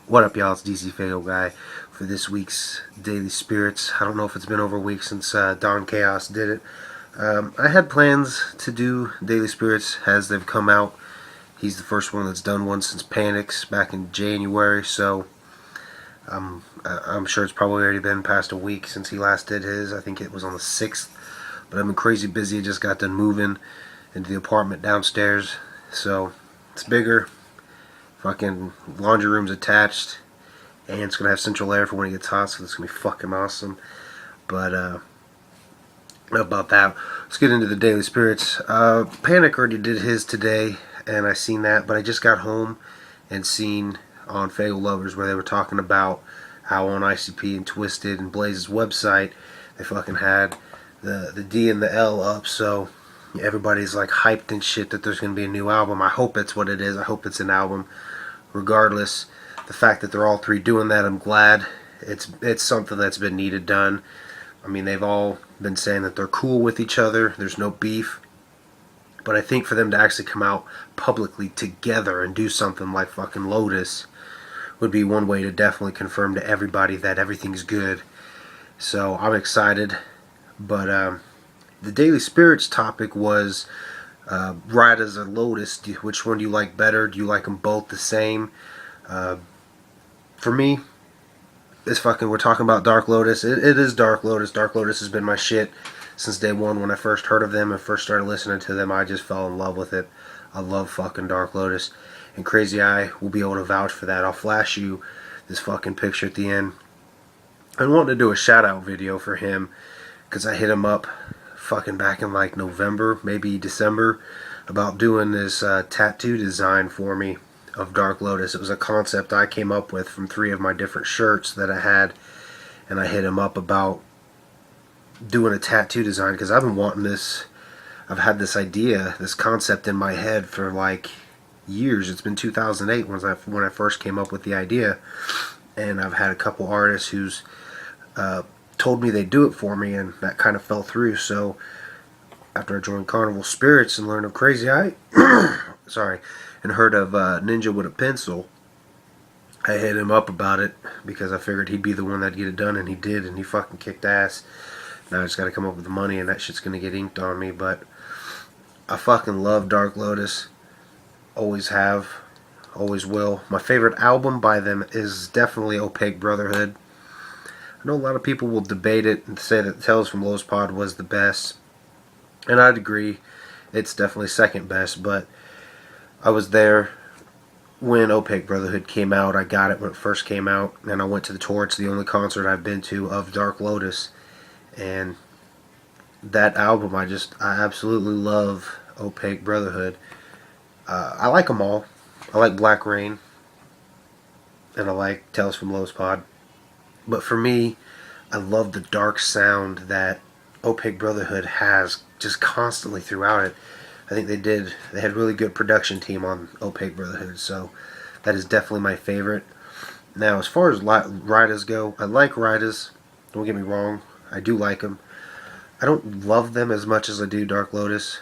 What up, y'all? It's DC Fatal Guy for this week's Daily Spirits. I don't know if it's been over a week since Don Chaos did it. I had plans to do Daily Spirits as they've come out. He's the first one that's done one since Panics back in January, so I'm sure it's probably already been past a week since he last did his. I think it was on the 6th, but I've been crazy busy. I just got done moving into the apartment downstairs, so it's bigger. Fucking laundry room's attached, and it's gonna have central air for when it gets hot, so it's gonna be fucking awesome. But about that, let's get into the Daily Spirits. Panic already did his today, and I seen that, but I just got home and seen on Fatal Lovers where they were talking about how on ICP and Twisted and Blaze's website they fucking had the D and the L up, so everybody's like hyped and shit that there's gonna be a new album. I hope that's what it is. I hope it's an album. Regardless, the fact that they're all three doing that, I'm glad. It's something that's been needed done. I mean, they've all been saying that they're cool with each other. There's no beef. But I think for them to actually come out publicly together and do something like fucking Lotus would be one way to definitely confirm to everybody that everything's good. So I'm excited. But the Daily Spirits topic was Rydas or Lotus. Which one do you like better? Do you like them both the same? For me, it's fucking. We're talking about Dark Lotus. It is Dark Lotus. Dark Lotus has been my shit since day one. When I first heard of them and first started listening to them, I just fell in love with it. I love fucking Dark Lotus, and Crazy Eye will be able to vouch for that. I'll flash you this fucking picture at the end. I wanted to do a shout out video for him because I hit him up fucking back in like November, maybe December, about doing this tattoo design for me of Dark Lotus. It was a concept I came up with from 3 of my different shirts that I had, and I hit him up about doing a tattoo design because I've been wanting this. I've had this idea, this concept in my head for like years. It's been 2008 when I first came up with the idea, and I've had a couple artists who's told me they'd do it for me, and that kind of fell through. So after I joined CarnivalSpirits and learned of Crazy Eye, sorry, and heard of Ninja with a Pencil, I hit him up about it because I figured he'd be the one that'd get it done, and he did, and he fucking kicked ass. Now I just gotta come up with the money, and that shit's gonna get inked on me. But I fucking love Dark Lotus. Always have, always will. My favorite album by them is definitely Opaque Brotherhood. I know a lot of people will debate it and say that Tales from Lowe's Pod was the best, and I'd agree. It's definitely second best, but I was there when Opaque Brotherhood came out. I got it when it first came out, and I went to the tour. It's the only concert I've been to of Dark Lotus, and that album, I absolutely love Opaque Brotherhood. I like them all. I like Black Rain, and I like Tales from Lowe's Pod. But for me, I love the dark sound that Opaque Brotherhood has just constantly throughout it. I think they had a really good production team on Opaque Brotherhood, so that is definitely my favorite. Now, as far as Rydas go, I like Rydas. Don't get me wrong, I do like them. I don't love them as much as I do Dark Lotus,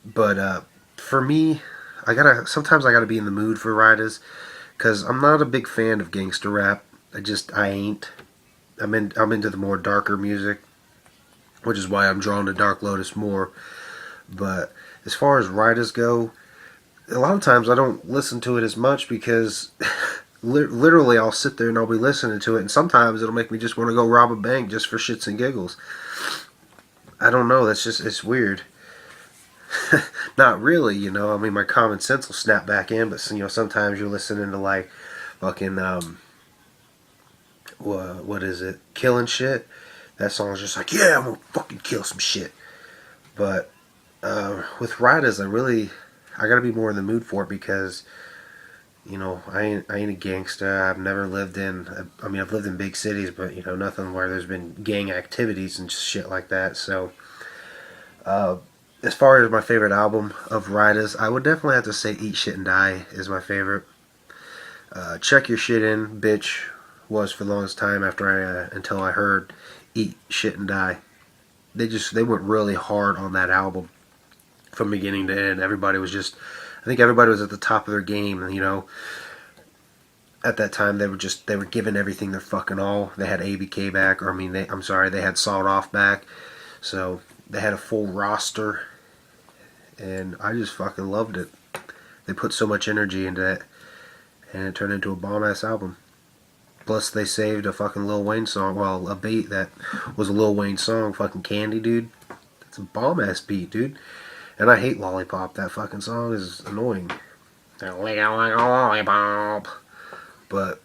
but for me, sometimes I gotta be in the mood for Rydas, because I'm not a big fan of gangster rap. I ain't. I'm into the more darker music, which is why I'm drawn to Dark Lotus more. But as far as Rydas go, a lot of times I don't listen to it as much because literally I'll sit there and I'll be listening to it, and sometimes it'll make me just want to go rob a bank just for shits and giggles. I don't know. It's weird. Not really, you know. I mean, my common sense will snap back in, but you know, sometimes you're listening to like fucking what is it? Killing shit. That song's just like, yeah, I'm gonna fucking kill some shit. But with Rydas, I gotta be more in the mood for it because, you know, I ain't a gangster. I've never lived in. I mean, I've lived in big cities, but you know, nothing where there's been gang activities and shit like that. So, as far as my favorite album of Rydas, I would definitely have to say "Eat Shit and Die" is my favorite. Check Your Shit In, Bitch was for the longest time until I heard "Eat Shit and Die." They went really hard on that album from beginning to end. I think everybody was at the top of their game, you know. at that time they were giving everything their fucking all. They had ABK back, or I mean, they had Sawed Off back, so they had a full roster, and I just fucking loved it. They put so much energy into it, and it turned into a bomb ass album. Plus, they saved a fucking Lil Wayne song, well, a beat that was a Lil Wayne song, fucking Candy, dude. It's a bomb ass beat, dude. And I hate Lollipop. That fucking song is annoying. Like a lollipop. But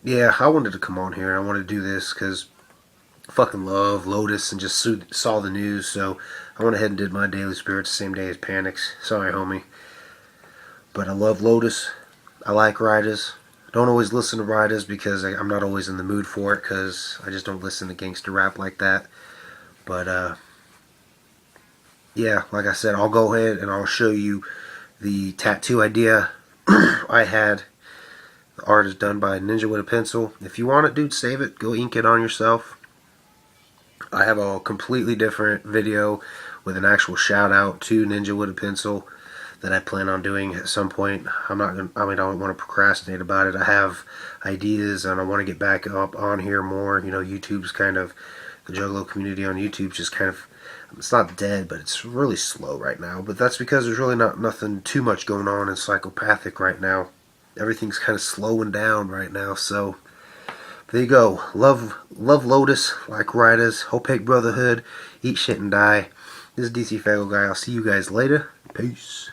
yeah, I wanted to come on here. I wanted to do this because I fucking love Lotus and just saw the news. So I went ahead and did my Daily Spirits the same day as Panics. Sorry, homie. But I love Lotus. I like Rydas. Don't always listen to Rydas because I'm not always in the mood for it because I just don't listen to gangster rap like that. But yeah, like I said, I'll go ahead and I'll show you the tattoo idea I had. The art is done by Ninja with a pencil. If you want it, dude, save it. Go ink it on yourself. I have a completely different video with an actual shout out to Ninja with a pencil that I plan on doing at some point. I don't want to procrastinate about it. I have ideas and I want to get back up on here more. You know, YouTube's kind of, the Juggalo community on YouTube just kind of, it's not dead, but it's really slow right now. But that's because there's really nothing too much going on in Psychopathic right now. Everything's kind of slowing down right now, so there you go. Love Lotus, like Rydas, Opaque Brotherhood, eat shit and die. This is DC Fago Guy. I'll see you guys later. Peace.